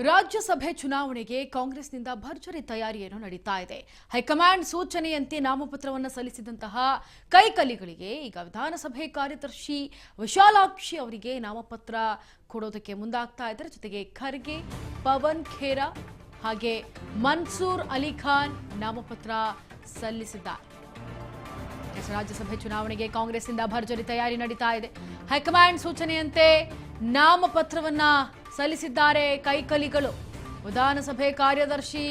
ರಾಜ್ಯಸಭೆ ಚುನಾವಣೆಗೆ ಕಾಂಗ್ರೆಸ್ನಿಂದ ಭರ್ಜರಿ ತಯಾರಿಯನ್ನು ನಡೀತಾ ಇದೆ. ಹೈಕಮಾಂಡ್ ಸೂಚನೆಯಂತೆ ನಾಮಪತ್ರವನ್ನು ಸಲ್ಲಿಸಿದಂತಹ ಕೈಕಲಿಗಳಿಗೆ ಈಗ ವಿಧಾನಸಭೆ ಕಾರ್ಯದರ್ಶಿ ವಿಶಾಲಾಕ್ಷಿ ಅವರಿಗೆ ನಾಮಪತ್ರ ಕೊಡೋದಕ್ಕೆ ಮುಂದಾಗ್ತಾ ಇದ್ದಾರೆ. ಜೊತೆಗೆ ಖರ್ಗೆ, ಪವನ್ ಖೇರಾ ಹಾಗೆ ಮನ್ಸೂರ್ ಅಲಿ ಖಾನ್ ನಾಮಪತ್ರ ಸಲ್ಲಿಸಿದ್ದಾರೆ. ರಾಜ್ಯಸಭೆ ಚುನಾವಣೆಗೆ ಕಾಂಗ್ರೆಸ್ನಿಂದ ಭರ್ಜರಿ ತಯಾರಿ ನಡೀತಾ ಇದೆ. ಹೈಕಮಾಂಡ್ ಸೂಚನೆಯಂತೆ ನಾಮಪತ್ರವನ್ನ ಸಲ್ಲಿಸಿದ್ದಾರೆ ಕೈಕಲಿಗಳು. ವಿಧಾನಸಭೆ ಕಾರ್ಯದರ್ಶಿ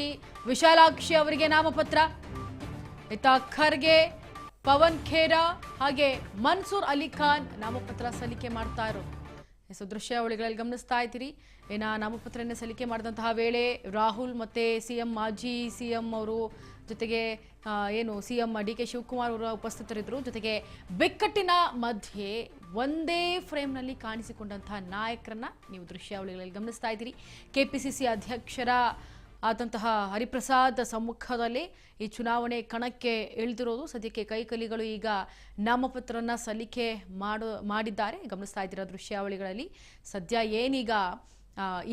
ವಿಶಾಲಾಕ್ಷಿ ಅವರಿಗೆ ನಾಮಪತ್ರ, ಇತ್ತ ಖರ್ಗೆ, ಪವನ್ ಖೇರಾ ಹಾಗೆ ಮನ್ಸೂರ್ ಅಲಿ ಖಾನ್ ನಾಮಪತ್ರ ಸಲ್ಲಿಕೆ ಮಾಡ್ತಾ ಇರೋದು ದೃಶ್ಯಾವಳಿಗಳಲ್ಲಿ ಗಮನಿಸ್ತಾ ಇದ್ದೀರಿ. ನಾಮಪತ್ರವನ್ನು ಸಲ್ಲಿಕೆ ಮಾಡಿದಂತಹ ವೇಳೆ ರಾಹುಲ್ ಮತ್ತೆ ಸಿಎಂ ಮಾಜಿ ಸಿಎಂ ಅವರು ಜೊತೆಗೆ ಸಿಎಂ ಡಿ.ಕೆ. ಶಿವಕುಮಾರ್ ಅವರ ಉಪಸ್ಥಿತರಿದ್ದರು. ಜೊತೆಗೆ ಬಿಕ್ಕಟ್ಟಿನ ಮಧ್ಯೆ ಒಂದೇ ಫ್ರೇಮ್ನಲ್ಲಿ ಕಾಣಿಸಿಕೊಂಡಂತಹ ನಾಯಕರನ್ನ ನೀವು ದೃಶ್ಯಾವಳಿಗಳಲ್ಲಿ ಗಮನಿಸ್ತಾ ಇದ್ದೀರಿ. ಕೆಪಿಸಿಸಿ ಅಧ್ಯಕ್ಷರ ಆದಂತಹ ಹರಿಪ್ರಸಾದ್ ಸಮ್ಮುಖದಲ್ಲಿ ಈ ಚುನಾವಣೆ ಕಣಕ್ಕೆ ಇಳಿದಿರೋದು. ಸದ್ಯಕ್ಕೆ ಕೈಕಲಿಗಳು ಈಗ ನಾಮಪತ್ರನ ಸಲ್ಲಿಕೆ ಮಾಡಿದ್ದಾರೆ. ಗಮನಿಸ್ತಾ ಇದ್ದೀರಾ ದೃಶ್ಯಾವಳಿಗಳಲ್ಲಿ. ಸದ್ಯ ಏನೀಗ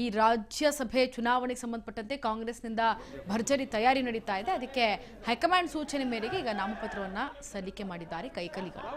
ಈ ರಾಜ್ಯಸಭೆ ಚುನಾವಣೆಗೆ ಸಂಬಂಧಪಟ್ಟಂತೆ ಕಾಂಗ್ರೆಸ್ನಿಂದ ಭರ್ಜರಿ ತಯಾರಿ ನಡೀತಾ ಇದೆ. ಅದಕ್ಕೆ ಹೈಕಮಾಂಡ್ ಸೂಚನೆ ಮೇರೆಗೆ ಈಗ ನಾಮಪತ್ರವನ್ನ ಸಲ್ಲಿಕೆ ಮಾಡಿದ್ದಾರೆ ಕೈಕಲಿಗಳು.